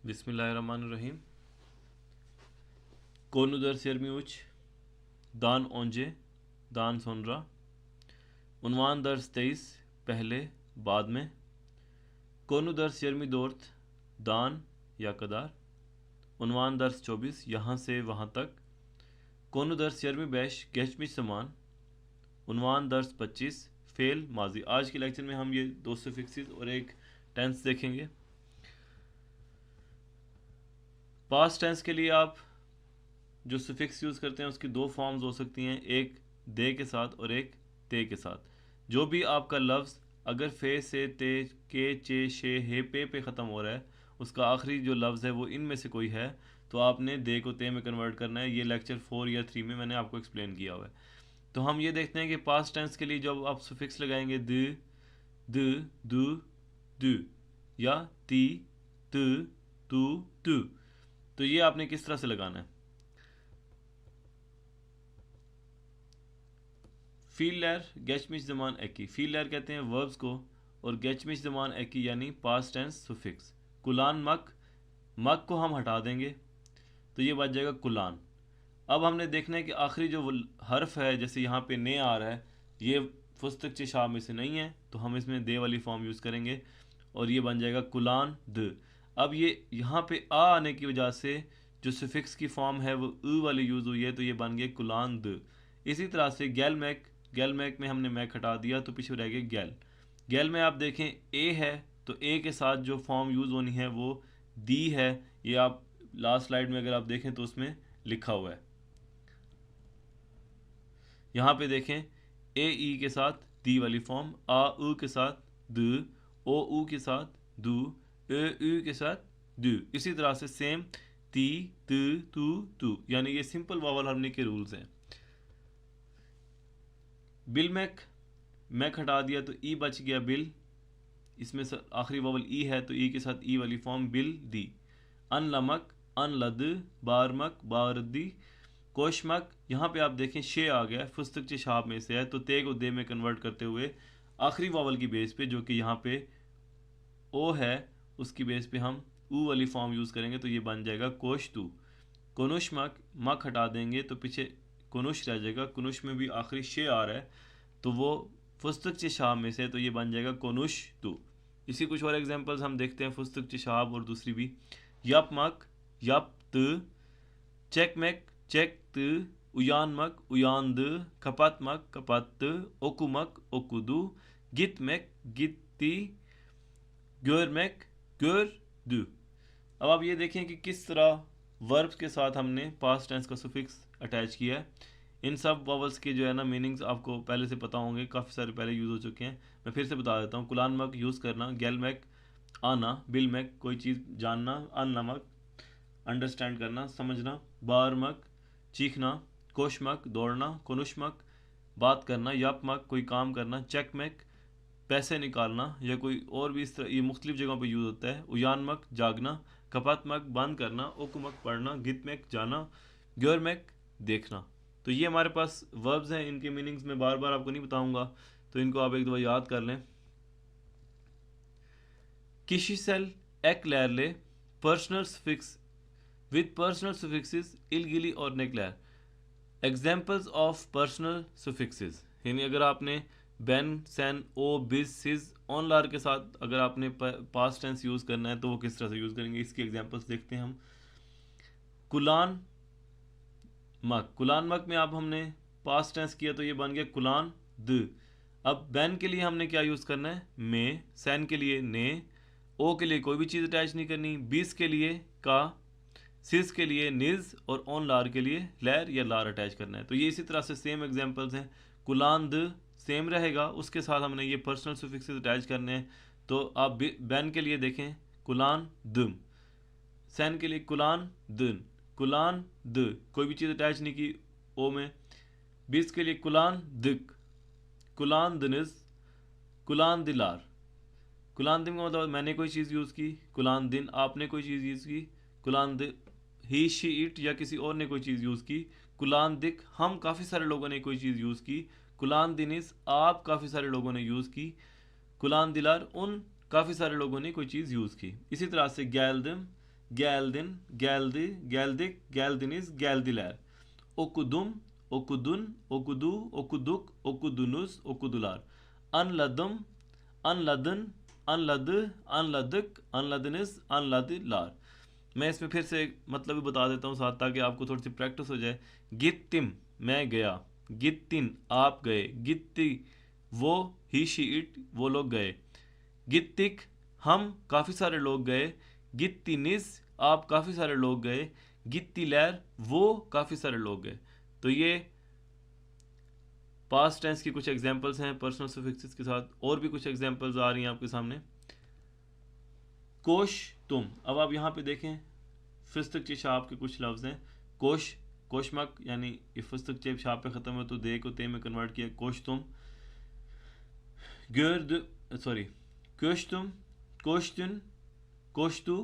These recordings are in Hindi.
बिस्मिल्लाहिर्रहमानिर्रहीम। कोनुदर सिरमी उच दान ओंजे दान सोनरा। उन्वान दर्स 23 पहले बाद में। कोनुदर सिरमी दोर्थ दान या कदार। उन्वान दर्स 24 यहाँ से वहाँ तक। कोनुदर सिरमी बैश गेचमिच समान। उन्वान दर्स 25 फेल माजी। आज के लेक्चर में हम ये दो सुफिक्सेस और एक टेंस देखेंगे। पास्ट टेंस के लिए आप जो सुफिक्स यूज़ करते हैं उसकी दो फॉर्म्स हो सकती हैं, एक दे के साथ और एक ते के साथ। जो भी आपका लफ्ज़ अगर फे से ते के चे शे हे पे ख़त्म हो रहा है, उसका आखिरी जो लफ्ज़ है वो इनमें से कोई है, तो आपने दे को ते में कन्वर्ट करना है। ये लेक्चर 4 या 3 में मैंने आपको एक्सप्लेन किया हुआ है। तो हम ये देखते हैं कि पास्ट टेंस के लिए जब आप सुफिक्स लगाएंगे द दू या ती तू, तो ये आपने किस तरह से लगाना है। फील लैर गेचमिच जमान एकी। फील लैर कहते हैं वर्ब्स को, और गेचमिच जमान एकी यानी पास्ट टेंस सुफिक्स। कुलान मक को हम हटा देंगे तो ये बच जाएगा कुलान। अब हमने देखना है कि आखिरी जो हर्फ है, जैसे यहाँ पे ने आ रहा है, ये फुस्तक चिशाब में से नहीं है, तो हम इसमें दे वाली फॉर्म यूज़ करेंगे और ये बन जाएगा कुलान द। अब ये यहाँ पे आ आने की वजह से जो सुफिक्स की फॉर्म है वो उ वाली यूज़ हुई है, तो ये बन गया कुलान द। इसी तरह से गैल मैक में हमने मैक हटा दिया तो पीछे रह गया गैल में आप देखें ए है, तो ए के साथ जो फॉर्म यूज़ होनी है वो दी है। ये आप लास्ट स्लाइड में अगर आप देखें तो उसमें लिखा हुआ है। यहाँ पे देखें ए ई के साथ दी वाली फॉर्म, आ उ के साथ द, ओ उ के साथ दू, ए उ के साथ दू। इसी तरह से सेम ती तू, यानी ये सिंपल वावल हार्मनी के रूल्स हैं। बिल मैक हटा दिया तो ई बच गया बिल, इसमें आखिरी वावल ई है तो ई के साथ ई वाली फॉर्म बिल दी। अनलमक अनलद, बारमक बारदी, कोशमक। यहाँ पे आप देखें शे आ गया, फुस्तक चिशाब में से है, तो ते को दे में कन्वर्ट करते हुए आखिरी वावल की बेस पे जो कि यहाँ पे ओ है, उसकी बेस पे हम ऊ वाली फॉर्म यूज़ करेंगे, तो ये बन जाएगा कोश तू। कोनुश मक हटा देंगे तो पीछे कुनुश रह जाएगा। कुनुश में भी आखिरी शे आ रहा है, तो वो फुस्तक चिशाब में से, तो ये बन जाएगा कोनुश तू। इसी कुछ और एग्जांपल्स हम देखते हैं फुस्तक चिशाब और दूसरी भी। यप मक यप त, चेक मैक चेक त, उयान मक उयान द, कपत मक कपत त, ओकुमक ओकुदू, गित मैक गित्ती, ग्योर मैक ग्योर दू। अब आप ये देखें कि किस तरह वर्ब्स के साथ हमने पास्ट टेंस का सुफिक्स अटैच किया है। इन सब वावल्स के जो है ना मीनिंग्स आपको पहले से पता होंगे, काफ़ी सारे पहले यूज़ हो चुके हैं। मैं फिर से बता देता हूँ। कुलान मक यूज़ करना, गैल मैक आना, बिल मैक कोई चीज़ जानना, अन नमक अंडरस्टैंड करना समझना, बार मक चीखना, कोश मक दौड़ना, कुनुश मक बात करना, यप मक कोई काम करना, चेक मैक पैसे निकालना, या कोई और भी इस तरह ये मुख्तलिफ जगहों पर यूज़ होता है। उयान मक जागना, कपात मक बंद करना, ओकुमक पढ़ना, गित मैक जाना, ग्योर मैक देखना। तो ये हमारे पास वर्ब्स हैं, इनके मीनिंग्स मैं बार बार आपको नहीं बताऊंगा, तो इनको आप एक दफ़ा याद कर लें। किशीसेल एक लैरले पर्सनल सुफिक्स विद पर्सनल सुफिक्सेस इलगिली और नेक्लैर। एग्जाम्पल्स ऑफ पर्सनल सुफिक्सेस, यानी अगर आपने बैन सैन ओ बिज सिज ऑन लार के साथ अगर आपने पास्ट टेंस यूज़ करना है तो वो किस तरह से यूज़ करेंगे, इसकी एग्जांपल्स देखते हैं हम। कुलान मक में आप हमने पास्ट टेंस किया तो ये बन गया कुलान द। अब बैन के लिए हमने क्या यूज़ करना है, में, सैन के लिए ने, ओ के लिए कोई भी चीज़ अटैच नहीं करनी, बीस के लिए का, सिस के लिए निज, और ऑन लार के लिए लैर या लार अटैच करना है। तो ये इसी तरह से सेम एग्जांपल्स हैं। कुलान द सेम रहेगा, उसके साथ हमने ये पर्सनल सुफिक्सेस अटैच करने हैं। तो आप बैन के लिए देखें कुलान दम, सैन के लिए कुलान दन, कुलान द कोई भी चीज़ अटैच नहीं की ओ में, बीस के लिए कुलान दिक, कुलान दनिस, कुलान दिलार। कुलान दिन का मतलब मैंने कोई चीज़ यूज़ की, कुलान दिन आपने कोई चीज़ यूज़ की, कुलान दि ही शी इट या किसी और ने कोई चीज़ यूज़ की, कुलान दिक हम काफ़ी सारे लोगों ने कोई चीज़ यूज़ की, कुलान दिनिस आप काफ़ी सारे लोगों ने यूज़ की, कुलान दिलार उन काफ़ी सारे लोगों ने कोई चीज़ यूज़ की। इसी तरह से गैल दिम geldin, geldi, geldik, geldiniz, geldiler. Okudum, okudun, okudu, okuduk, okudunuz, okudular. Anladım, anladın, anladı, anladık, anladınız, anladılar. मैं इसमें फिर से मतलब भी बता देता हूँ साथ, ताकि आपको थोड़ी सी प्रैक्टिस हो जाए. गित्तिम, मैं गया. गित्तिन, आप गए. गित्ती, वो, ही शी इट, वो लोग गए. गित्तिक, हम काफ़ी सारे लोग गए. गित्तिनिस, आप काफ़ी सारे लोग गए. गित्तिलैर, वो काफ़ी सारे लोग गए. तो ये पास्ट टेंस की कुछ एग्जांपल्स हैं पर्सनल सफिक्सेस के साथ. और भी कुछ एग्जांपल्स आ रही हैं आपके सामने. कोश तुम, अब आप यहाँ पे देखें फस्तक चे शाप के कुछ लफ्ज़ हैं. कोश, कोशमक, यानी ये फस्तक चे शाप पे ख़त्म है तो दे को ते में कन्वर्ट किया. कोश तुम. गर्द, सॉरी, कोश तुम, कोश्तुन, कोश्तु,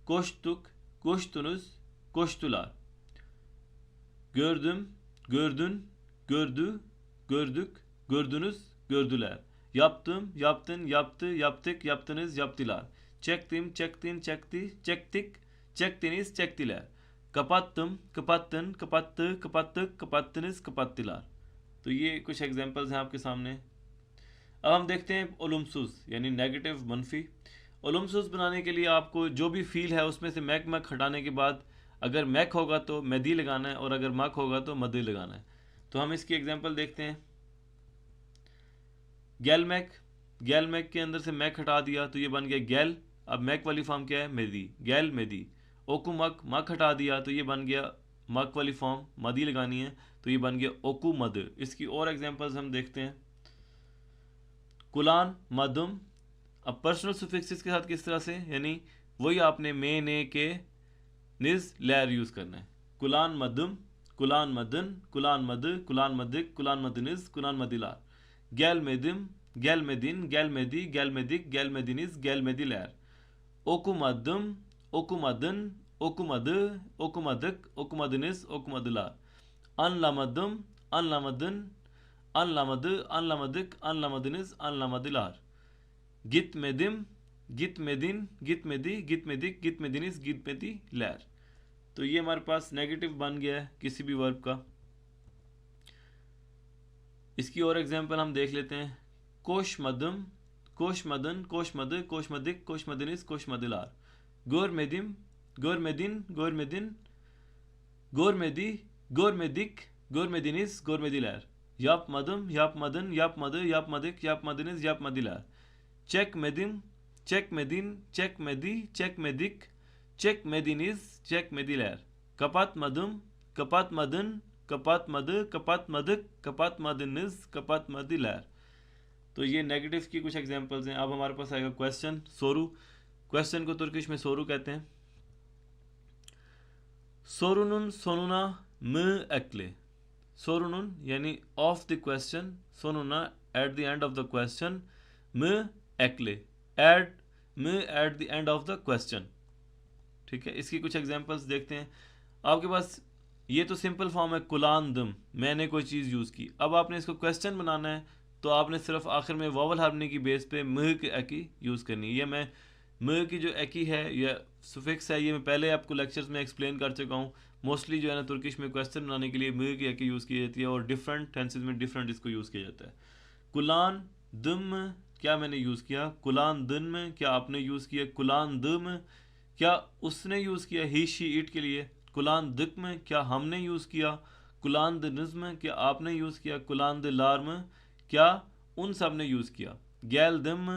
कोश्तुक, कोश्तुनुस, कोश्तुlar. Gördüm, gördün, gördü, gördük, gördünüz, gördüler. Yaptım, yaptın, yaptı, yaptık, yaptınız, yaptılar. Çektim, çektin, çekti, çektik, çektiniz, çektiler. Kapattım, kapattın, kapattı, kapattık, kapattınız, kapattılar. तो ये कुछ एग्जांपल्स हैं आपके सामने. अब हम देखते हैं ओलुमसुस यानी नेगेटिव, मनफी. ओलुमसुस बनाने के लिए आपको जो भी फील है उसमें से मैक मैक हटाने के बाद अगर मैक होगा तो मेदी लगाना है और अगर मक होगा तो मदी लगाना है. तो हम इसकी एग्जांपल देखते हैं. गैल मैक, गैल मैक के अंदर से मैक हटा दिया तो ये बन गया गैल. अब मैक वाली फॉर्म क्या है? मेदी. गैल मेदी. ओकू मक, मक हटा दिया तो ये बन गया मक वाली फॉर्म, मदी लगानी है तो ये बन गया ओकू मद. इसकी और एग्जांपल्स हम देखते हैं. कुलान, मदम. अब पर्सनल सुफिक्सेस के साथ किस तरह से, यानी वही आपने मे, ने, के, निज, लैर यूज़ करना है. कुलान मदम, कुलान मदन, कुलान मद, कुलान मदिक, कुलान मदनिस, कुलान मदिलार. गैल मेदिम, गैल मेदिन, गैल मेदी, गैल मेदिक, गैल मेदिनिस, गैल मेदिलैर. ओकुमदम, ओकुमदन, ओकुमद, ओकुमदक, ओकुमदनिस, ओकुमदिलार. अनलामदम, अनलामदन, अनलामद, अनलामदिक, अनलामदनिस, अनलामदिलार. गित मेदिम, गित मेदिन, गित मेदी, गित मेदिक, गित मेदिनिस, गित मेदी लैर. तो ये हमारे पास नेगेटिव बन गया है किसी भी वर्ब का. इसकी और एग्जांपल हम देख लेते हैं. कोश मदम, कोश मदन, कोश मद, कोश मदिक, कोश मदिनिस, कोश मदिलार. गोर मेदिम, गोर मेदिन, गोर मेदिन, गोर मेदी, गोर मेदिक, गोर मेदिनिस, गोर मेदिलैर. याप मदम, याप मदन, याप मद, याप मदिक, याप मदिनिस, याप मदिलैर. चेक मेदिम, चेक मेदिन, चेक मेदी, चेक मेदिक, चेक मेदिनिस, चेक मेदिलैर. कपात मदम, कपात मदन, कपात मद, कपात मदक, कपात मदनिस, कपात मदिलैर. तो ये नेगेटिव की कुछ एग्जांपल्स हैं. अब हमारे पास आएगा क्वेश्चन. सोरू, क्वेश्चन को तुर्किश में सोरू कहते हैं. सोरुनुन sonuna mı ekle. Sorunun यानी of the question, sonuna at the end of the question, mı ekle, add mı at the end of the question. ठीक है. इसकी कुछ एग्जांपल्स देखते हैं. आपके पास ये तो सिंपल फॉर्म है कुलान दम, मैंने कोई चीज़ यूज़ की. अब आपने इसको क्वेश्चन बनाना है तो आपने सिर्फ आखिर में वॉवल हार्मनी की बेस पे म की एकी यूज़ करनी है. ये मैं म की जो एकी है या सुफिक्स है, ये मैं पहले आपको लेक्चर्स में एक्सप्लेन कर चुका हूँ. मोस्टली जो है ना तुर्किश में क्वेश्चन बनाने के लिए म की एकी यूज़ की जाती है और डिफरेंट टेंसेज में डिफरेंट इसको यूज़ किया जाता है. कुलान दम, क्या मैंने यूज़ किया. कुलान दिन में, क्या आपने यूज़ किया. कुलान दम, क्या उसने यूज़ किया ही शी इट के लिए. कुलान दिक में, क्या हमने यूज़ किया. कुलान द निज़्म, क्या आपने यूज़ किया. कुलान द लार्म, क्या उन सब ने यूज़ किया. गैल दम,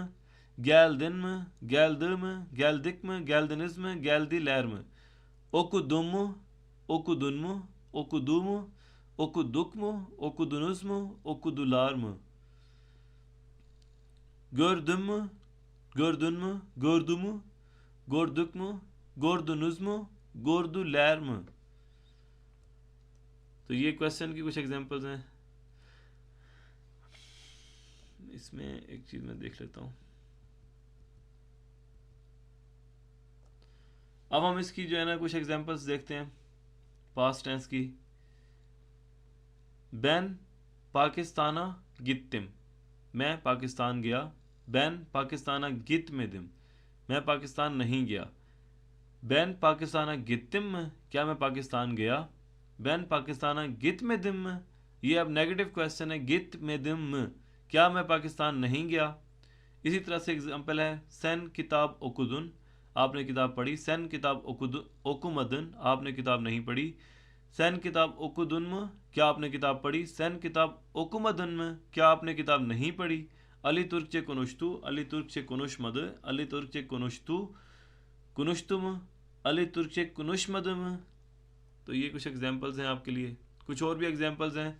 गैल दिन, गैल दम, गैल दिक्म, गैल दनिज़्म, गैल दी लैरम. ओकुदुम, ओकुदुन्म, ओकुदुम, ओकुदुक्म, ओकुदुनुज़्म, ओकुदुलार्म. gördüm, gördün mü, gördü mü, gördük mü, gördünüz mü, gördüler mi. तो ये क्वेश्चन की कुछ एग्जांपल्स हैं. इसमें एक चीज़ मैं देख लेता हूँ. अब हम इसकी जो है ना कुछ एग्जांपल्स देखते हैं पास्ट टेंस की. Ben Pakistan'a gittim. मैं पाकिस्तान गया. Ben Pakistan'a gitmedim. मैं पाकिस्तान नहीं गया. बैन पाकिस्ताना गितिम, क्या मैं पाकिस्तान गया। बैन पाकिस्ताना गित में दिम, ये अब नेगेटिव क्वेश्चन है। गित में दिम, क्या मैं पाकिस्तान नहीं गया। इसी तरह से एग्जाम्पल है सन किताब ओकुदुन, आपने किताब पढ़ी। सन किताब ओकुमदन, आपने किताब नहीं पढ़ी। सन किताब ओकुदुन्म, क्या आपने किताब पढ़ी। सन किताब ओकुमदन, क्या आपने किताब नहीं पढ़ी। अली तुर्कचे कुनुश्तु, अली तुर्कचे कुनुशमद, अली तुर्कचे कुनुश्तु कुनुश्तुम, अली तुर्कचे कुनुशमदम। तो ये कुछ एग्जांपल्स हैं आपके लिए। कुछ और भी एग्जांपल्स हैं।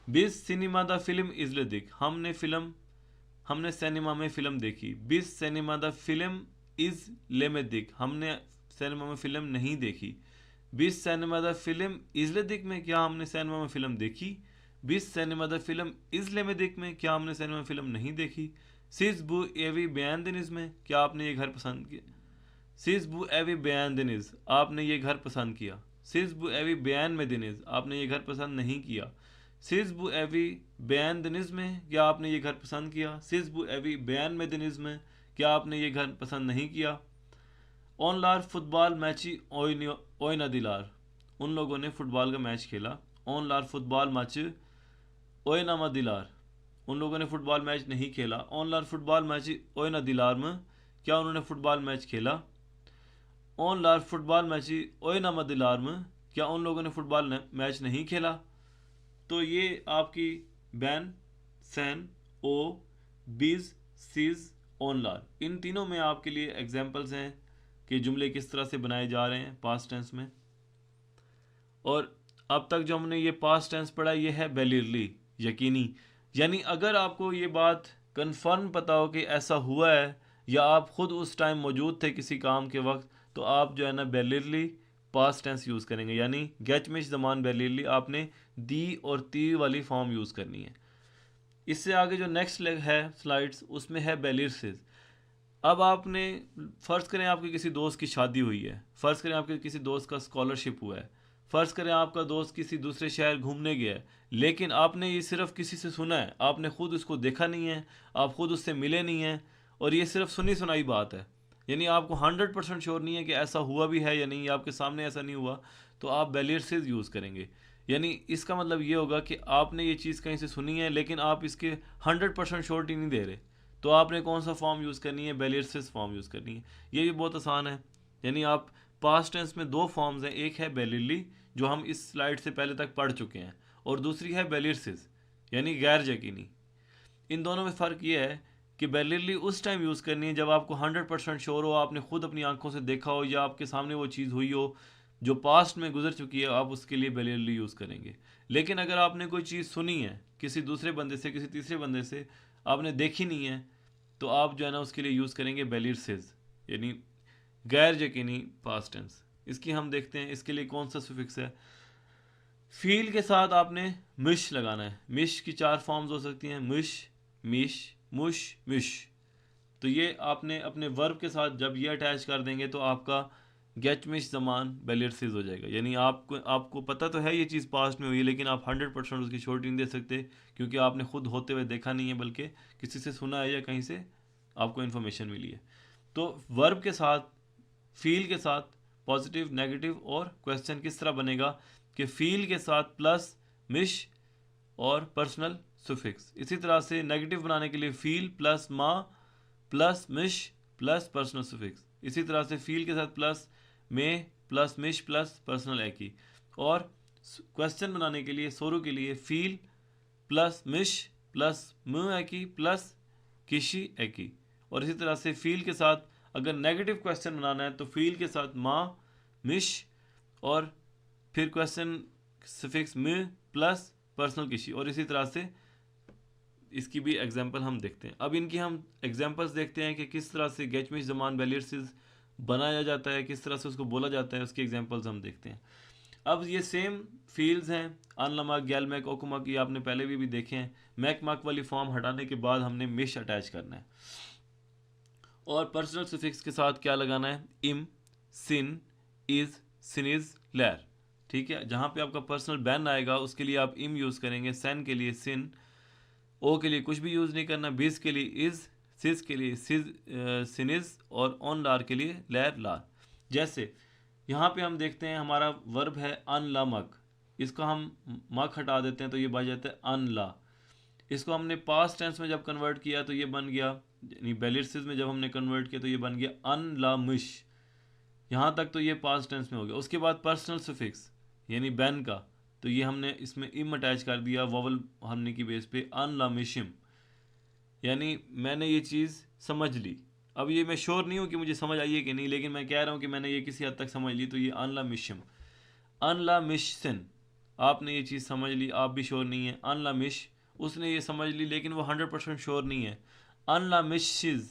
बिस सिनेमा द फिल्म इजलेदिक, हमने सिनेमा में फ़िल्म देखी। बिस सिनेमा द फिल्म इज़ लेमेदिक, हमने सिनेमा में फ़िल्म नहीं देखी। बिस सिनेमा द फिल्म इज़लेदिक में, क्या हमने सिनेमा में फ़िल्म देखी। बिस सिनेमा द फिल्म इज़ लेमेदिक में, क्या हमने सिनेमा में फ़िल्म नहीं देखी। सिज बू एवी बयान दिनिज में, क्या आपने ये घर पसंद किया। सिज बू एवी बयान दिनिज, आपने ये घर पसंद किया। सिज बू एवी बयान में दिनिज, आपने ये घर पसंद नहीं किया। सिज बू एवी बयान दिनिज में, क्या आपने ये घर पसंद किया। सिज बू एवी बयान में दिनिज में, क्या आपने ये घर पसंद नहीं किया। ऑनलार फुटबॉल मैची ओयना दिलार, उन लोगों ने फुटबॉल का मैच खेला। ऑनलार फुटबॉल मैच ओयनामा दिलार, उन लोगों ने फुटबॉल मैच नहीं खेला। ऑनलार फुटबॉल मैच ओयना दिलार में, क्या उन्होंने फुटबॉल मैच खेला। ऑनलार फुटबॉल मैच ओयनामा दिलार में, क्या उन लोगों ने फुटबॉल मैच नहीं खेला। तो ये आपकी बैन, सैन, ओ, बीज, सीज, ऑनलार, इन तीनों में आपके लिए एग्जाम्पल्स हैं कि जुमले किस तरह से बनाए जा रहे हैं पास्ट टेंस में। और अब तक जो हमने ये पास्ट टेंस पढ़ा ये है बेलिरली, यकीनी। यानी अगर आपको ये बात कन्फर्म पता हो कि ऐसा हुआ है या आप ख़ुद उस टाइम मौजूद थे किसी काम के वक्त, तो आप जो है ना बेलिरली पास्ट टेंस यूज़ करेंगे। यानी गेचमिश ज़मान बेलिरली, आपने दी और ती वाली फॉर्म यूज़ करनी है। इससे आगे जो नेक्स्ट है स्लाइड्स, उसमें है बेलिरसिस। अब आपने फ़र्ज़ करें आपकी किसी दोस्त की शादी हुई है, फ़र्ज़ करें आपके किसी दोस्त का स्कॉलरशिप हुआ है, फ़र्ज़ करें आपका दोस्त किसी दूसरे शहर घूमने गया है, लेकिन आपने ये सिर्फ़ किसी से सुना है, आपने ख़ुद उसको देखा नहीं है, आप ख़ुद उससे मिले नहीं हैं, और ये सिर्फ सुनी सुनाई बात है। यानी आपको 100% श्योर नहीं है कि ऐसा हुआ भी है या नहीं, आपके सामने ऐसा नहीं हुआ, तो आप बेलिरसिस यूज़ करेंगे। यानी इसका मतलब ये होगा कि आपने ये चीज़ कहीं से सुनी है लेकिन आप इसके 100% श्योरिटी नहीं दे रहे, तो आपने कौन सा फॉर्म यूज़ करनी है, बेलिरसिस फॉर्म यूज़ करनी है। ये भी बहुत आसान है। यानी आप पास्ट टेंस में दो फॉर्म्स हैं, एक है बेलिरली जो हम इस स्लाइड से पहले तक पढ़ चुके हैं, और दूसरी है बेलिरसिस यानी गैर यकीनी। इन दोनों में फ़र्क ये है कि बेलिरली उस टाइम यूज़ करनी है जब आपको 100% श्योर हो, आपने खुद अपनी आंखों से देखा हो या आपके सामने वो चीज़ हुई हो जो पास्ट में गुजर चुकी है, आप उसके लिए बेलिरली यूज़ करेंगे। लेकिन अगर आपने कोई चीज़ सुनी है किसी दूसरे बंदे से, किसी तीसरे बंदे से, आपने देखी नहीं है, तो आप जो है ना उसके लिए यूज़ करेंगे बेलिरसिस यानी गैर यकीनी पास्ट टेंस। इसकी हम देखते हैं इसके लिए कौन सा सुफिक्स है। फील के साथ आपने मिश लगाना है। मिश की 4 फॉर्म्स हो सकती हैं, मिश, मिश, मुश, मिश। तो ये आपने अपने वर्ब के साथ जब ये अटैच कर देंगे तो आपका गेचमिश ज़मान बेलिरसिस हो जाएगा। यानी आपको पता तो है ये चीज़ पास्ट में हुई है, लेकिन आप 100% उसकी श्योरिटी नहीं दे सकते क्योंकि आपने खुद होते हुए देखा नहीं है, बल्कि किसी से सुना है या कहीं से आपको इन्फॉर्मेशन मिली है। तो वर्ब के साथ, फील के साथ पॉजिटिव, नेगेटिव और क्वेश्चन किस तरह बनेगा कि फील के साथ प्लस मिश और पर्सनल सुफिक्स। इसी तरह से नेगेटिव बनाने के लिए फील प्लस मा प्लस मिश प्लस पर्सनल सुफिक्स। इसी तरह से फील के साथ प्लस में प्लस मिश प्लस पर्सनल एकी। और क्वेश्चन बनाने के लिए सोरू के लिए फील प्लस मिश प्लस म एकी प्लस किशी एकी। और इसी तरह से फील के साथ अगर नेगेटिव क्वेश्चन बनाना है तो फील के साथ मा मिश और फिर क्वेश्चन सफिक्स म प्लस पर्सनल किशी। और इसी तरह से इसकी भी एग्जांपल हम देखते हैं। अब इनकी हम एग्जांपल्स देखते हैं कि किस तरह से गेचमिश ज़मान बेलिरसिस बनाया जाता है, किस तरह से उसको बोला जाता है, उसके एग्जांपल्स हम देखते हैं। अब ये सेम फील्ड्स हैं, अनलमक, गैलमैक, ओकुमक, ये आपने पहले भी देखे हैं। मैक मक वाली फॉर्म हटाने के बाद हमने मिश अटैच करना है। और पर्सनल सफिक्स के साथ क्या लगाना है, इम, सिन, इज, सिनिज, लैर। ठीक है, जहाँ पे आपका पर्सनल बैन आएगा उसके लिए आप इम यूज़ करेंगे, सैन के लिए सिन, ओ के लिए कुछ भी यूज़ नहीं करना, बीस के लिए इज़, सिज के लिए सिज सिनिज और ऑन लार के लिए लैर लार। जैसे यहाँ पे हम देखते हैं हमारा वर्ब है अनलामक, इसको हम मक हटा देते हैं तो ये बन जाता है अनला। इसको हमने पास्ट टेंस में जब कन्वर्ट किया तो ये बन गया, यानी बेलिरसिस में जब हमने कन्वर्ट किया तो ये बन गया अनलामिश। यहाँ तक तो ये पास्ट टेंस में हो गया। उसके बाद पर्सनल सुफिक्स यानी बैन का, तो ये हमने इसमें इम अटैच कर दिया वोवल हमने की बेस पे अनलामिशिम, यानी मैंने ये चीज़ समझ ली। अब ये मैं श्योर नहीं हूँ कि मुझे समझ आई है कि नहीं, लेकिन मैं कह रहा हूँ कि मैंने ये किसी हद तक समझ ली, तो ये अनलामिशिम। अनलामिशन, आपने ये चीज़ समझ ली, आप भी श्योर नहीं है। अनलामिश, उसने ये समझ ली लेकिन वो 100% श्योर नहीं है। अनलामिशिज,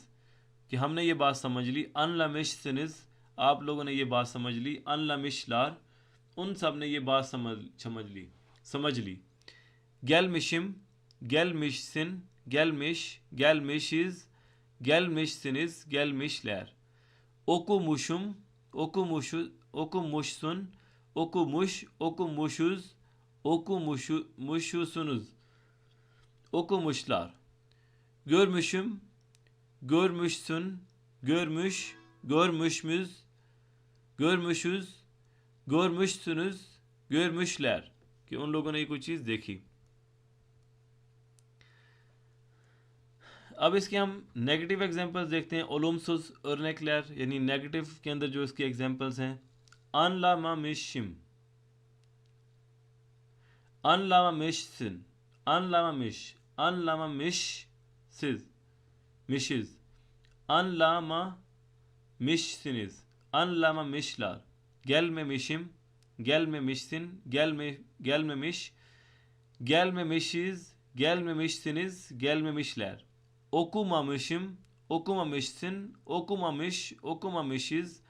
कि हमने ये बात समझ ली। अनलामिशनिज, आप लोगों ने ये बात समझ ली। अनलामिशलार, उन सब ने ये बात समझ ली। गैलमिशिम, गैलमिशन, गैलमिश, गैलमिशिज, गैलमिशनिज, गैलमिशलैर। ओकुमुशुम, ओकुमुशु, ओकुमुशसुन, ओकुमुश, ओकुमुशुज, ओकुमुशुसुनुज, ओकुमुशलार। görmüşüm, görmüşsün, görmüş, görmüşmüz, görmüşüz, görmüşsünüz, görmüşler, कि उन लोगों ने ये कोई चीज़ देखी। अब इसके हम नेगेटिव एग्जांपल्स देखते हैं। ओलुमसुस अर्नेक्लर, यानी नेगेटिव के अंदर जो इसके एग्जांपल्स हैं। अनलामामिशिम, अनलामामिशन, अनलामामिश, अनलामामिशिज, मिशिज, अनलामामिशनिज, अनलामामिशलार। gelmemişim, gelmemişsin, gelmemiş, gelmemişiz, gelmemişsiniz, gelmemişler. Okumamışım, okumamışsın, okumamış, okumamışız,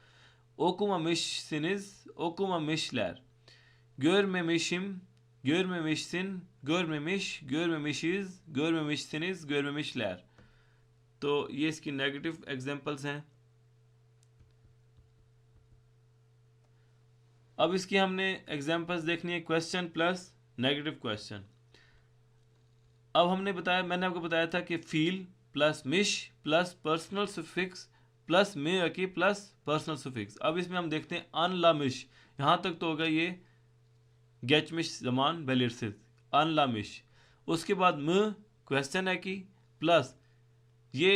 okumamışsınız, okumamışlar. Görmemişim, görmemişsin, görmemiş, görmemişiz, görmemişsiniz, görmemişler। तो ये इसकी नेगेटिव एग्जांपल्स हैं। अब इसकी हमने एग्जांपल्स देखनी है क्वेश्चन प्लस नेगेटिव क्वेश्चन। अब मैंने आपको बताया था कि फील प्लस मिश प्लस पर्सनल सुफिक्स प्लस मे की प्लस पर्सनल सुफिक्स। अब इसमें हम देखते हैं अनलामिश, यहाँ तक तो होगा ये गेचमिश जमान बेलिरसिस, अनलामिश। उसके बाद म क्वेश्चन है कि प्लस ये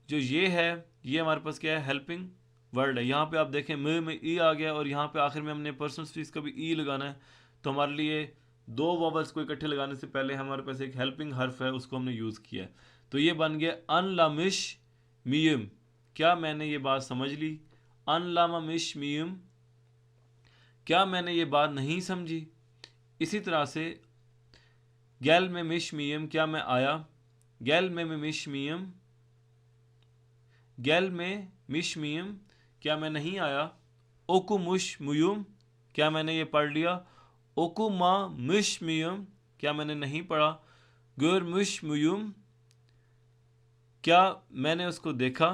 जो ये है, ये हमारे पास क्या है, हेल्पिंग वर्ड है। यहाँ पे आप देखें में ई आ गया और यहाँ पे आखिर में हमने पर्सनल स्पीच का भी ई लगाना है, तो हमारे लिए दो वॉवल्स को इकट्ठे लगाने से पहले हमारे पास एक हेल्पिंग हर्फ है, उसको हमने यूज़ किया है। तो ये बन गया अनलामिश मियम, क्या मैंने ये बात समझ ली। अनलामिश मियम, क्या मैंने ये बात नहीं समझी। इसी तरह से गैल में मिश मियम, क्या मैं आया। गैल में मिश मियम, गैल में मिश मियम, क्या मैं नहीं आया। ओकुमुश मुयुम, क्या मैंने ये पढ़ लिया। ओकुमा मिश मियम, क्या मैंने नहीं पढ़ा। गुरमुश मुयुम, क्या मैंने उसको देखा।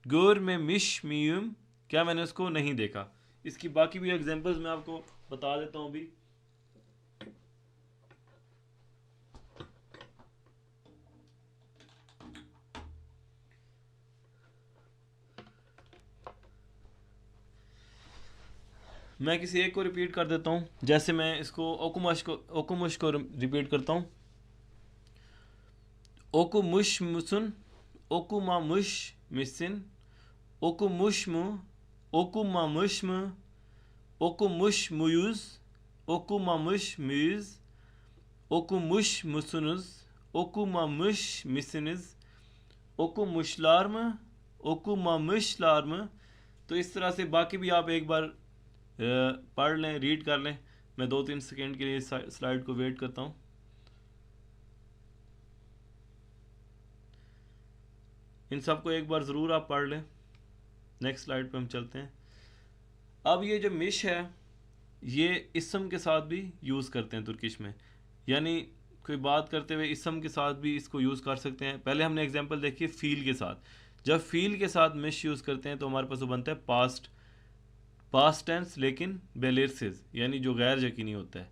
गुर में मिश मियम, क्या मैंने उसको नहीं देखा। इसकी बाकी भी एग्जांपल्स मैं आपको बता देता हूँ अभी। मैं किसी एक को रिपीट कर देता हूँ, जैसे मैं इसको ओकुमुश को रिपीट करता हूँ। ओकुमुश मुसुन, ओकुमामुश मिसिन, ओकुमुशमु, ओकुमामुशमु, ओकुमुश मुयुज, ओकुमामुश मुयुज, ओकुमुश मुसुनुज, ओकुमामुश मिसिनिज, ओकुमुशलार्म, ओकुमामुशलार्म। तो इस तरह से बाकी भी आप एक बार पढ़ लें, रीड कर लें। मैं 2-3 सेकेंड के लिए स्लाइड को वेट करता हूँ। इन सबको एक बार ज़रूर आप पढ़ लें। नेक्स्ट स्लाइड पे हम चलते हैं। अब ये जो मिश है, ये इसम के साथ भी यूज़ करते हैं तुर्किश में, यानी कोई बात करते हुए इसम के साथ भी इसको यूज़ कर सकते हैं। पहले हमने एग्जांपल देखी फील के साथ। जब फील के साथ मिश यूज़ करते हैं तो हमारे पास वो बनता है पास्ट टेंस, लेकिन बेलिरसिस, यानी जो गैर यकीनी होता है।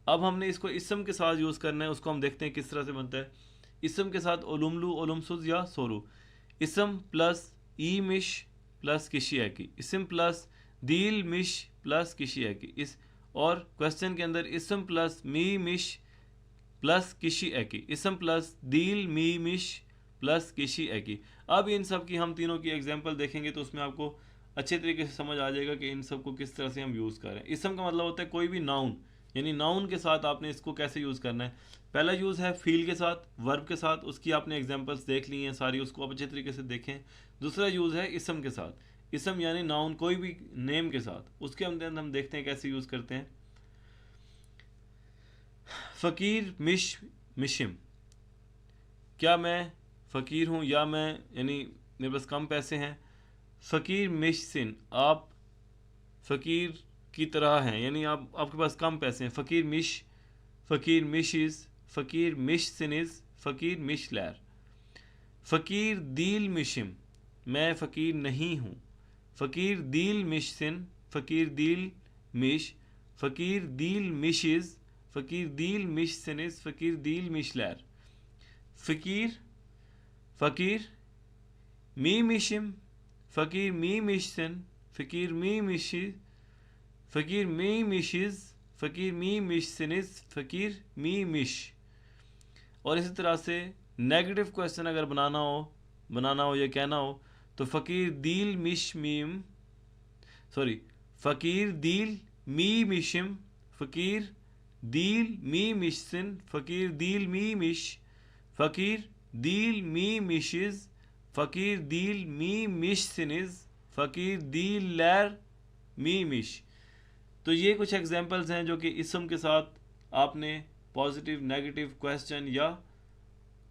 अब हमने इसको इसम के साथ यूज़ करना है, उसको हम देखते हैं किस तरह से बनता है। इसम के साथ ओलुमलू, ओलुमसुज या सोरू। इसम प्लस ई मिश प्लस किशी है की, इसम प्लस दील मिश प्लस किशी है कि इस, और क्वेश्चन के अंदर इसम प्लस मी मिश प्लस किशी है कि, इसम प्लस दील मी मिश प्लस किशी है कि। अब इन सब की हम तीनों की एग्जांपल देखेंगे तो उसमें आपको अच्छे तरीके से समझ आ जाएगा कि इन सब को किस तरह से हम यूज़ करें। इसम का मतलब होता है कोई भी नाउन, यानी नाउन के साथ आपने इसको कैसे यूज़ करना है। पहला यूज़ है फील के साथ, वर्ब के साथ, उसकी आपने एग्जांपल्स देख ली हैं सारी, उसको आप अच्छे तरीके से देखें। दूसरा यूज़ है इसम के साथ, इसम यानी नाउन कोई भी नेम के साथ, उसके अंदर हम देखते हैं कैसे यूज़ करते हैं। फ़कीर मिश मिशिम, क्या मैं फ़कीर हूँ या मैं, यानी मेरे पास कम पैसे हैं। फ़कीर मिशसिन, आप फ़कीर की तरह हैं, यानी आपके पास कम पैसे हैं। फ़कीर मिशिज़, फ़कीर मिशसिनिज़, फ़कीर मिशलैर। फ़कीर दील मिशिम, मैं फ़कीर नहीं हूँ। फ़कीर दील मिशसिन, फ़कीर दील मिश, फ़कीर दील मिशिज़, फ़कीर दील मिशसिनिज़, फ़कीर दील मिशलैर। फ़कीर मी मिशिम, फ़कीर मी मिशसिन, फ़कीर मी मिशिज़, फ़कीर मी मिशिज़, फ़कीर मी मिशसिनिज़, फ़कीर मी मिश। और इसी तरह से नेगेटिव क्वेश्चन अगर बनाना हो या कहना हो तो फ़कीर दील मिश मीम, सॉरी, फ़कीर दील मी मिशिम, फ़कीर दील मी मिशसिन, फ़कीर दील मी मिश, फ़कीर दील मी मिशिज़, फ़कीर दील मी मिशसिनिज़, फ़कीर दील लैर मी मिश। तो ये कुछ एग्जांपल्स हैं जो कि इसम के साथ आपने पॉजिटिव नेगेटिव क्वेश्चन या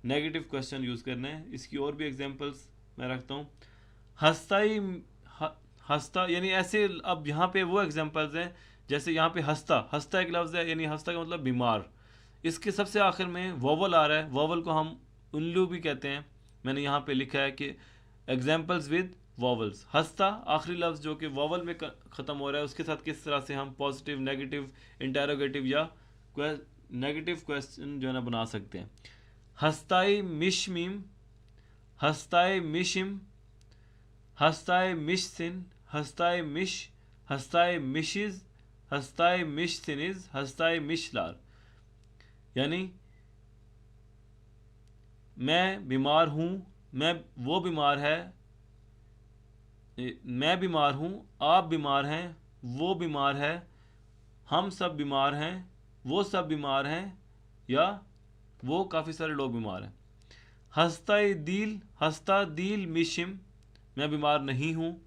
नेगेटिव क्वेश्चन यूज़ करना है। इसकी और भी एग्जांपल्स मैं रखता हूँ। हस्ता यानी ऐसे, अब यहाँ पे वो एग्जांपल्स हैं जैसे यहाँ पे हस्ता एक लफ्ज़ है, यानी हस्ता का मतलब बीमार। इसके सबसे आखिर में वोवल आ रहा है, वोवल को हम उल्लू भी कहते हैं। मैंने यहाँ पे लिखा है कि एग्जांपल्स विद वॉवल्स। हस्ता आखिरी लफ्ज़ जो कि वॉवल में ख़त्म हो रहा है, उसके साथ किस तरह से हम पॉजिटिव नेगेटिव इंटेरोगेटिव या नेगेटिव क्वेश्चन जो है ना बना सकते हैं। हस्ताए मिशमीम, हस्ताए मिशिम, हस्ताए मिशसिन, हस्ताए मिश, हस्ताए मिशिज़, हस्ताए मिशसिनिज़, हस्ताए मिशलार। यानी मैं बीमार हूँ, वो बीमार है, मैं बीमार हूँ, आप बीमार हैं, वो बीमार है, हम सब बीमार हैं, वो सब बीमार हैं, या वो काफ़ी सारे लोग बीमार हैं। हस्ता दील मिशिम, मैं बीमार नहीं हूँ।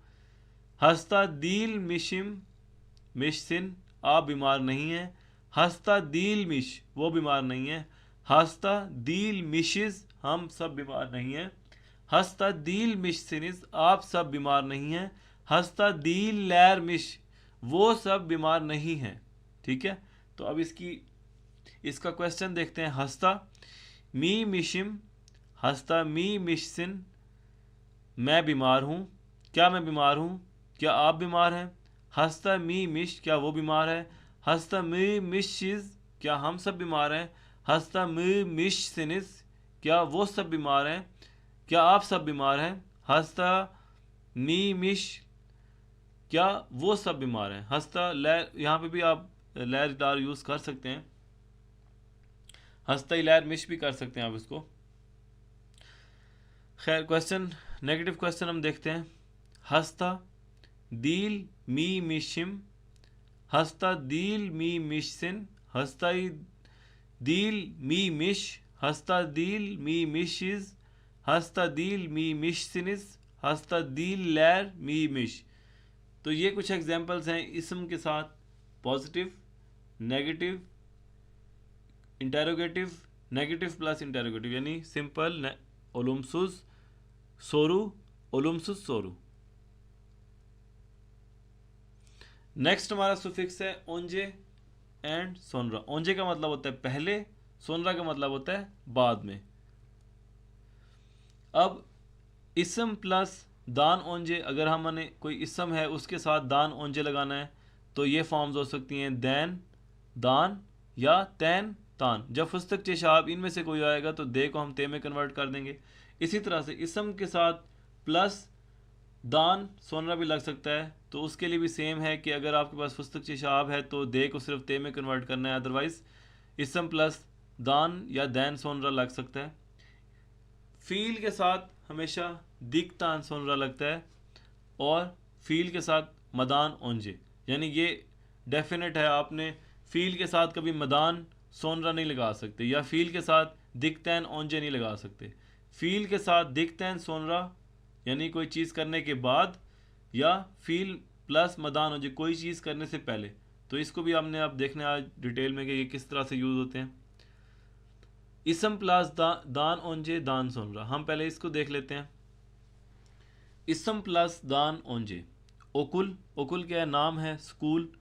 हस्ता दील मिशिम मिशसिन, आप बीमार नहीं हैं। हस्ता दील मिश, वो बीमार नहीं है। हस्ता दील मिशिज़, हम सब बीमार नहीं हैं। हस्ता दील मिशसिनिज़, आप सब बीमार नहीं हैं। हस्ता दील लैर मिश, वो सब बीमार नहीं हैं। ठीक है, तो अब इसका क्वेश्चन देखते हैं। हस्ता मी मिशिम, हस्ता मी मिशसिन, मैं बीमार हूँ, क्या मैं बीमार हूँ, क्या आप बीमार हैं। हस्ता मी मिश, क्या वो बीमार है। हस्ता मी मिशिज़, क्या हम सब बीमार हैं। हस्ता मी मिशसिनिज़, क्या वो सब बीमार हैं, क्या आप सब बीमार हैं। हस्ता मी मिश, क्या वो सब बीमार हैं। हस्ता लैर, यहाँ पे भी आप लैर डार यूज़ कर सकते हैं, हस्ता लैर मिश भी कर सकते हैं आप इसको। खैर, क्वेश्चन नेगेटिव क्वेश्चन हम देखते हैं। हस्ता दील मी मिशिम, हस्ता दील मी मिशसिन, हस्ता दील मी मिश, हस्ता दील मी मिशिज़, हस्ता दील मी मिशसिनिज़, हस्ता दील लैर मी मिश। तो ये कुछ एग्जांपल्स हैं इसम के साथ positive, negative, interrogative, negative plus interrogative, यानी सिंपल, ओलुमसुस, सोरू, ओलुमसुस, सोरू। नेक्स्ट हमारा सुफिक्स है ओंजे एंड सोनरा। ओंजे का मतलब होता है पहले, सोनरा का मतलब होता है बाद में। अब इसम प्लस दान ओंजे, अगर हमने कोई इसम है उसके साथ दान ओंजे लगाना है तो ये फॉर्म्स हो सकती हैं दैन, दान या तैन, तान। जब फुस्तक चेशाब इनमें से कोई आएगा तो दे को हम ते में कन्वर्ट कर देंगे। इसी तरह से इसम के साथ प्लस दान सोनरा भी लग सकता है, तो उसके लिए भी सेम है कि अगर आपके पास फुस्तक चिशाब है तो दे को सिर्फ ते में कन्वर्ट करना है, अदरवाइज इसम प्लस दान या दैन सोनरा लग सकता है। फ़ील के साथ हमेशा दिक तान सोनरा लगता है और फ़ील के साथ मदान ओंजे, यानी ये डेफिनेट है, आपने फ़ील के साथ कभी मदान सोनरा नहीं लगा सकते या फ़ील के साथ दिकतैन ओंजे नहीं लगा सकते। फ़ील के साथ दिकतैन सोनरा यानी कोई चीज़ करने के बाद, या फ़ील प्लस मदान ओंजे कोई चीज़ करने से पहले। तो इसको भी हमने अब देखना है आज डिटेल में कि ये किस तरह से यूज़ होते हैं। इसम प्लस दान ओंजे दान सोनरा, हम पहले इसको देख लेते हैं। इसम प्लस दान ओंजे, ओकुल, ओकुल क्या है, नाम है, स्कूल,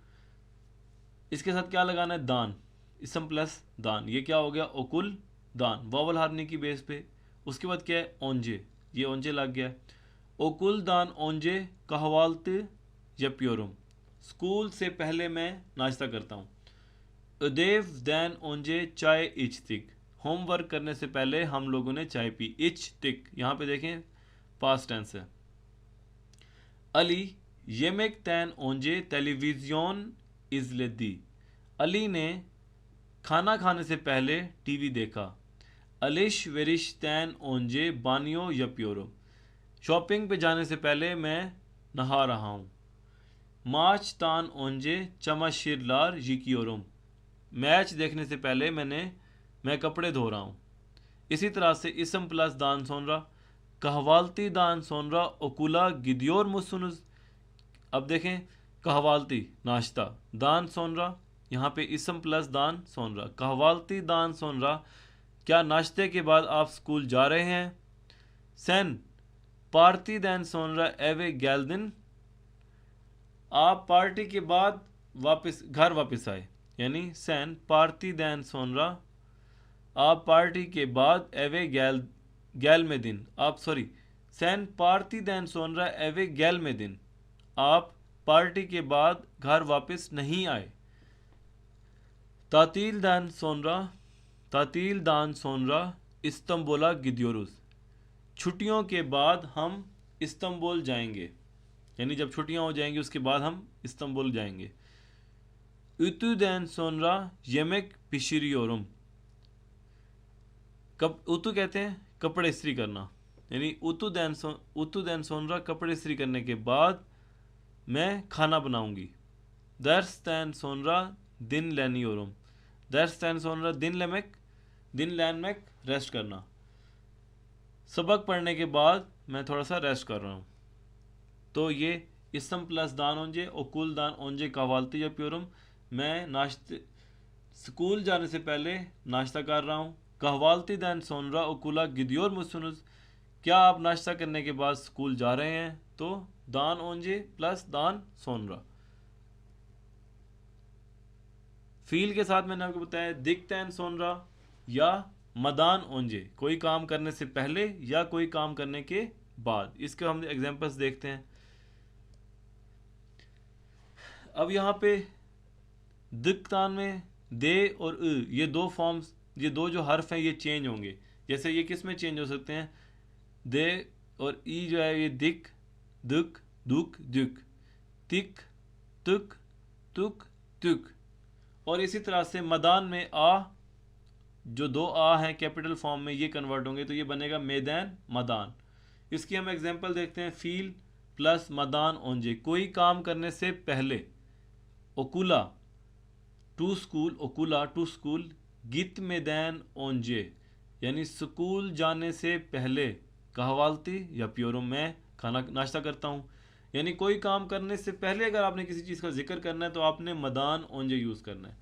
इसके साथ क्या लगाना है, दान, इसम प्लस दान, ये क्या हो गया, ओकुल दान, वावल हारने की बेस पे। उसके बाद क्या है, ओंजे, ये ओंजे लग गया। ओकुल दान ओंजे कहवालत या प्योरम, स्कूल से पहले मैं नाश्ता करता हूँ। उदेव दैन ओंजे चाय इचतिक, होमवर्क करने से पहले हम लोगों ने चाय पी। इचतिक यहाँ पे देखें पास्ट टेंस है। अली येमेक तैन ओंजे टेलीविजन इजलेदी, अली ने खाना खाने से पहले टीवी देखा। अलिश वेरिश तैन ओंजे बानियो या प्योरो, शॉपिंग पे जाने से पहले मैं नहा रहा हूँ। माच तान ओंजे चमाशिरलार यिकियोरुम, मैच देखने से पहले मैं कपड़े धो रहा हूँ। इसी तरह से इसम प्लस दान सोनरा, कहवालती दान सोनरा ओकुला गिदियोर मुसुनुज, अब देखें कहवालती नाश्ता, दान सोनरा, यहाँ पे इसम प्लस दान सोनरा, कहवालती दान सोनरा, क्या नाश्ते के बाद आप स्कूल जा रहे हैं। सैन पार्टी दैन सोनरा एवे गैलदिन, आप पार्टी के बाद घर वापस आए, यानी सैन पार्टी दैन सोनरा, आप पार्टी के बाद एवे गैल में दिन, आप सॉरी सैन पार्टी दैन सोनरा एवे गैल में दिन, आप पार्टी के बाद घर वापस नहीं आए। तातील दान सोनरा इस्तंबुला गिदियोरुस, छुट्टियों के बाद हम इस्तंबुल जाएंगे, यानी जब छुट्टियां हो जाएंगी उसके बाद हम इस्तंबुल जाएंगे। उतु दैन सोनरा येमेक पिशिरियोरुम, कब उतु कहते हैं कपड़े इस्त्री करना, यानी उतु दैन सोनरा कपड़े इस्त्री करने के बाद मैं खाना बनाऊंगी। दर्स तैन सोनरा दिन लैनियोरुम, दर्स तैन सोनरा दिन लैनमेक रेस्ट करना, सबक पढ़ने के बाद मैं थोड़ा सा रेस्ट कर रहा हूँ। तो ये इसम प्लस दान ओंजे ओकुल दान ओंजे कावालती या प्योरम, मैं नाश्ते स्कूल जाने से पहले नाश्ता कर रहा हूँ। कहवालती दैन सोनरा ओकुला गिदियोर मुसुनुस, क्या आप नाश्ता करने के बाद स्कूल जा रहे हैं। तो दान ओंजे प्लस दान सोनरा। फील के साथ मैंने आपको बताया दिक तैन सोनरा या मदान ओंजे, कोई काम करने से पहले या कोई काम करने के बाद। इसके हम एग्जांपल्स देखते हैं। अब यहाँ पे दिक्तान में दे और ये दो फॉर्म्स, ये दो जो हर्फ हैं ये चेंज होंगे। जैसे ये किस में चेंज हो सकते हैं, दे और ई जो है ये दिक दुक दुक दुक, तिक तुक तुक तुक। और इसी तरह से मदान में आ, जो दो आ हैं कैपिटल फॉर्म में, ये कन्वर्ट होंगे तो ये बनेगा मैदान मदान। इसकी हम एग्जांपल देखते हैं। फील प्लस मदान ओंजे, कोई काम करने से पहले। ओकुला टू स्कूल, ओकुला टू स्कूल, गित मैदान ओंजे, यानी स्कूल जाने से पहले कहवालती या प्योरो में खाना नाश्ता करता हूँ। यानी कोई काम करने से पहले अगर आपने किसी चीज़ का जिक्र करना है तो आपने मदान ओंजे यूज़ करना है।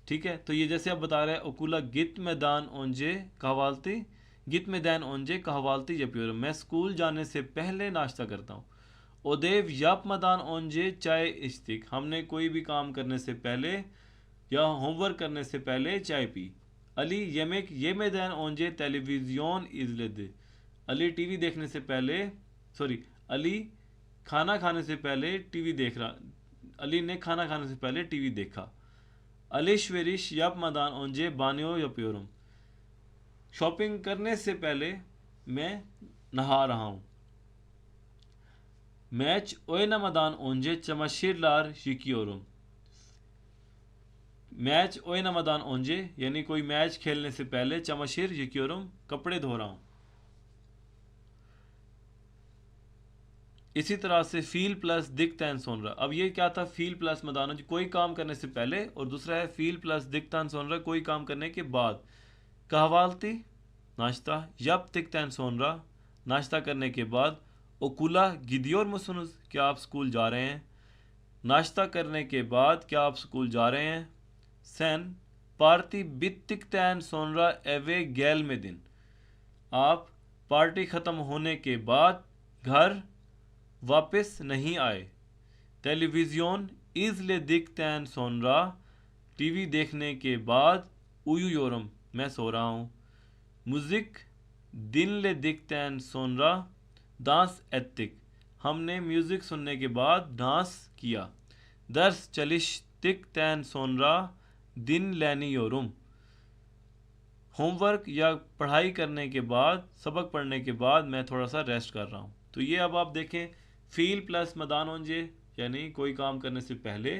ठीक है, तो ये जैसे आप बता रहे हैं ओकुला गित मैदान ओंजे कहवालती, गित मैदान ओंजे कहवालती या प्योरो, मैं स्कूल जाने से पहले नाश्ता करता हूँ। ओदेव याप मदान ओंजे चाय इश्तिक, हमने कोई भी काम करने से पहले या होमवर्क करने से पहले चाय पी। अली येमेक ये मैदान ओंजे टेलीविजन इजलेद, अली टीवी देखने से पहले, सॉरी अली खाना खाने से पहले टीवी देख रहा, अली ने खाना खाने से पहले टीवी देखा। अलिश वेरिश यप मदान ओंजे बानियो या प्योरम, शॉपिंग करने से पहले मैं नहा रहा हूँ। Match oynamadan önce çamaşırlar yıkıyorum. Match oynamadan önce यानी कोई मैच खेलने से पहले चमाशिर yıkıyorum कपड़े धो रहा हूँ. इसी तरह से फील प्लस दिक्तन सोनरा. अब ये क्या था? फील प्लस मदानो, कोई काम करने से पहले, और दूसरा है फील प्लस दिक्तन सोनरा, कोई काम करने के बाद. कहवालती नाश्ता, यप दिक्तन सोनरा, नाश्ता करने के बाद. ओकुला गिदियोर मुसुनुस, क्या आप स्कूल जा रहे हैं? नाश्ता करने के बाद क्या आप स्कूल जा रहे हैं? सेन पार्टी बित्तिकतैन सोनरा एवे गैल में दिन. आप पार्टी ख़त्म होने के बाद घर वापस नहीं आए. टेलीविज़न इज़ले दिक्तैन सोनरा, टीवी देखने के बाद उयूयोरम, मैं सो रहा हूँ. म्यूज़िक दिनले दिक्तैन सोनरा डांस एत्तिक, हमने म्यूज़िक सुनने के बाद डांस किया. दर्स चलिश्तिकतैन सोनरा दिन लैनियोरुम, होमवर्क या पढ़ाई करने के बाद, सबक पढ़ने के बाद मैं थोड़ा सा रेस्ट कर रहा हूँ. तो ये अब आप देखें, फील प्लस मदान ओंजे यानी कोई काम करने से पहले,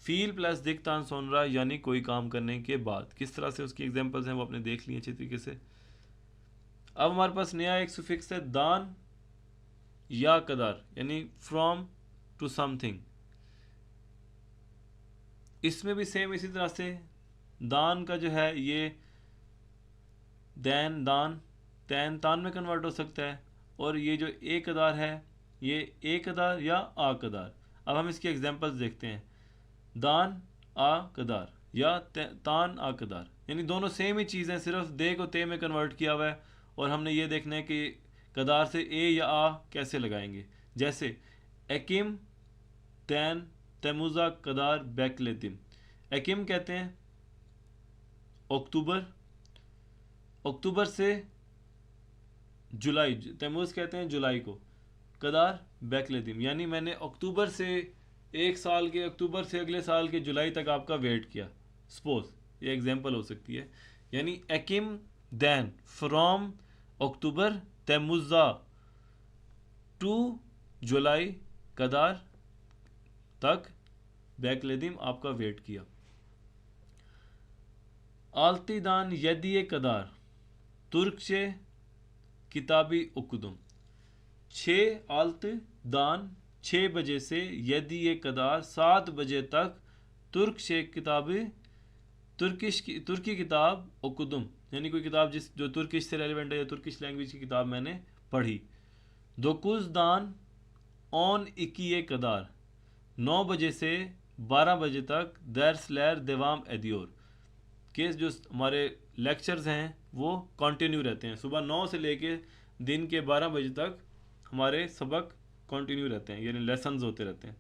फील प्लस दिक्तान सोनरा यानी कोई काम करने के बाद. किस तरह से उसकी एग्जांपल्स हैं वो आपने देख लिए अच्छी तरीके से. अब हमारे पास नया एक सुफिक्स है दान या कदार, यानी फ्रॉम टू समथिंग. इसमें भी सेम इसी तरह से दान का जो है ये दैन दान तैन तान में कन्वर्ट हो सकता है, और ये जो ए कदार है ये ए कदार या आ कदार. अब हम इसकी एग्जांपल्स देखते हैं. दान आ कदार या तान आ कदार, यानी दोनों सेम ही चीज़ हैं, सिर्फ दे को ते में कन्वर्ट किया हुआ है. और हमने ये देखना है कि कदार से ए या आ कैसे लगाएंगे. जैसे एकिम तैन तैमुज़ा कदार बैकलेतिम. एकिम कहते हैं अक्टूबर, अक्टूबर से जुलाई, तैमूज़ कहते हैं जुलाई को. कदार बैकलेतिम यानी मैंने अक्टूबर से एक साल के, अक्टूबर से अगले साल के जुलाई तक आपका वेट किया. सपोज ये एग्जांपल हो सकती है. यानी एकिम दैन फ्रॉम अक्टूबर तैमुज़ा टू जुलाई कदार तक बैकलेदिम आपका वेट किया. आल्तीदान यदि कदार तुर्कचे किताबी उकुदुम. 6 आल्त दान 6 बजे से, यदि ये कदार 7 बजे तक तुर्क से किताबी तुर्की किताब उकुदुम, यानी कोई किताब जो तुर्किश से रेलिवेंट है या तुर्किश लैंग्वेज की किताब मैंने पढ़ी. 9 दान ऑन 21 कदार 9 बजे से 12 बजे तक दर्स लैर देवाम एदियोर, के जो हमारे लेक्चर्स हैं वो कंटिन्यू रहते हैं. सुबह 9 से लेके दिन के 12 बजे तक हमारे सबक कंटिन्यू रहते हैं, यानी लेसन्स होते रहते हैं.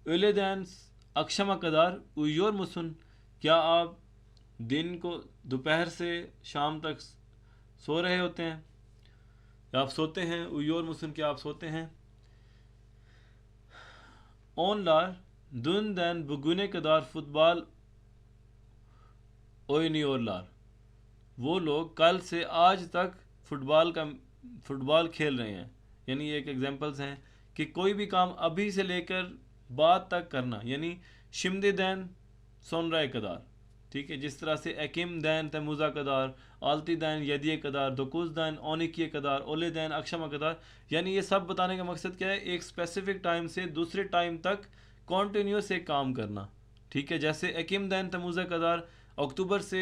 öğle दैन अक्षमा कदार उयोर मुसुन, क्या आप दिन को दोपहर से शाम तक सो रहे होते हैं या आप सोते हैं? उयोर मुसुन, क्या आप सोते हैं? Onlar dünden bugüne kadar futbol oynuyorlar. वो लोग कल से आज तक फुटबॉल खेल रहे हैं. यानी एक एग्जांपल्स हैं कि कोई भी काम अभी से लेकर बाद तक करना, यानी शिमदे दैन सोनराय कदार. ठीक है, जिस तरह से एकिम दैन तैमुज़ा कदार, आलती दैन यदिय कदार, दोकुज दैन ओनिकिय कदार, ओले दैन अक्षमा कदार. यानी ये सब बताने का मकसद क्या है? एक स्पेसिफिक टाइम से दूसरे टाइम तक कॉन्टीन्यूस एक काम करना. ठीक है, जैसे एकिम दैन तैमुज़ा कदार अक्टूबर से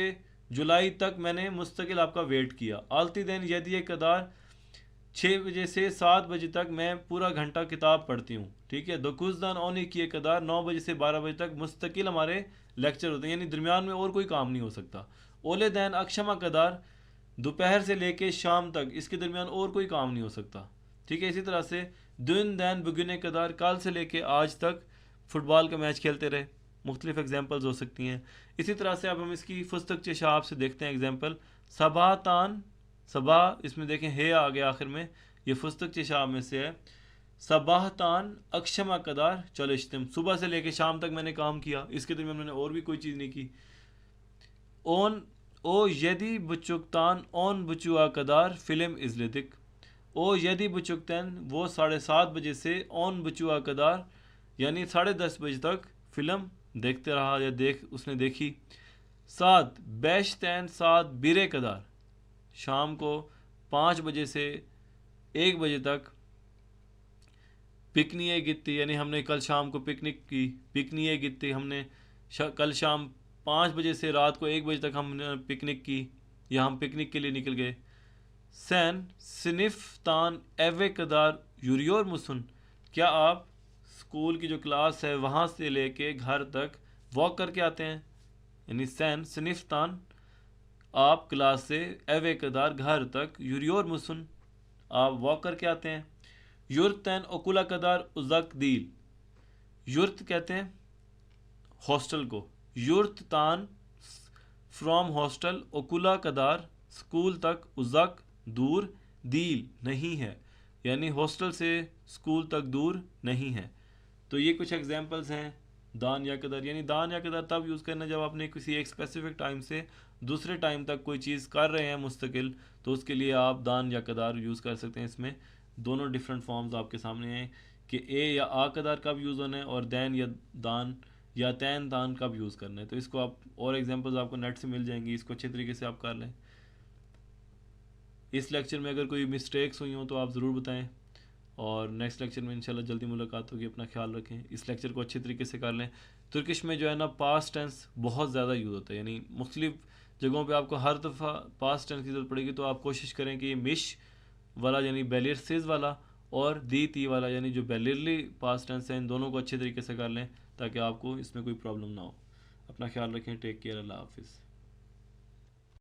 जुलाई तक मैंने मुस्तकिल आपका वेट किया. आलती दैन यदिय कदार 6 बजे से 7 बजे तक मैं पूरा घंटा किताब पढ़ती हूँ. ठीक है, दोकुजदान ओनी किए कदार 9 बजे से 12 बजे तक मुस्तकिल हमारे लेक्चर होते हैं, यानी दरमियान में और कोई काम नहीं हो सकता. ओले दैन अक्षमा कदार दोपहर से लेके शाम तक, इसके दरमियान और कोई काम नहीं हो सकता. ठीक है, इसी तरह से दिन दैन बुगने कदार कल से लेके आज तक फुटबॉल का मैच खेलते रहे. मुख्तलिफ एग्जाम्पल्स हो सकती हैं. इसी तरह से अब हम इसकी फुस्तक चशाब से देखते हैं एग्जाम्पल. सबा तान, सबा इसमें देखें हे आ गया आखिर में, ये फुस्तक चशाब में से है. सबाह तान अक्षमा कदार चलिश्तम, सुबह से लेके शाम तक मैंने काम किया, इसके दरमियान मैंने और भी कोई चीज़ नहीं की. ओन ओ यदि बुचुकतान ओन बुचुआ कदार फिल्म इजलदिक, ओ यदि बुचुकतन वो 7:30 से ऑन बचुआ कदार यानी 10:30 बजे तक फिल्म देखते रहा या उसने देखी। 7 बैशतैन 7 बिरे कदार शाम को 5 बजे से 1 बजे तक पिकनिए गित्ती यानी हमने कल शाम को पिकनिक की। पिकनिए गित्ती हमने कल शाम 5 बजे से रात को 1 बजे तक हमने पिकनिक की या हम पिकनिक के लिए निकल गए। सैन सिनिफ्तान एवे कदार यूरियोर मुसन क्या आप स्कूल की जो क्लास है वहाँ से लेके घर तक वॉक करके आते हैं। यानी सैन सिनिफ्तान आप क्लास से एवे कदार घर तक यूरियोर मुसन आप वॉक करके आते हैं। युर्तन ओकुला कदार उजक दील युर्त कहते हैं हॉस्टल को। युर्त तान फ्रॉम हॉस्टल ओकुला कदार स्कूल तक उजक दूर दील नहीं है यानी हॉस्टल से स्कूल तक दूर नहीं है। तो ये कुछ एग्जांपल्स हैं दान या कदर। यानी दान या कदर तब यूज़ करना जब आपने किसी एक स्पेसिफिक टाइम से दूसरे टाइम तक कोई चीज़ कर रहे हैं मुस्तकिल, तो उसके लिए आप दान या कदार यूज़ कर सकते हैं। इसमें दोनों डिफरेंट फॉर्म्स आपके सामने हैं कि ए या आ कदार कब यूज़ होना है और दैन या दान या तैन दान कब यूज़ करना है। तो इसको आप और एग्जांपल्स आपको नेट से मिल जाएंगी, इसको अच्छे तरीके से आप कर लें। इस लेक्चर में अगर कोई मिस्टेक्स हुई हों तो आप ज़रूर बताएं और नेक्स्ट लेक्चर में इंशाल्लाह जल्दी मुलाकात होगी। अपना ख्याल रखें, इस लेक्चर को अच्छे तरीके से कर लें। तुर्किश में जो है ना पास्ट टेंस बहुत ज़्यादा यूज़ होता है, यानी मुख्तलिफ जगहों पे आपको हर दफ़ा पास्ट टेंस की ज़रूरत पड़ेगी। तो आप कोशिश करें कि ये मिश वाला यानी बेलिरसिस वाला और दी ती वाला यानी जो बेलिरली पास्ट टेंस है इन दोनों को अच्छे तरीके से कर लें ताकि आपको इसमें कोई प्रॉब्लम ना हो। अपना ख्याल रखें। Take care. अल्लाह हाफिज़।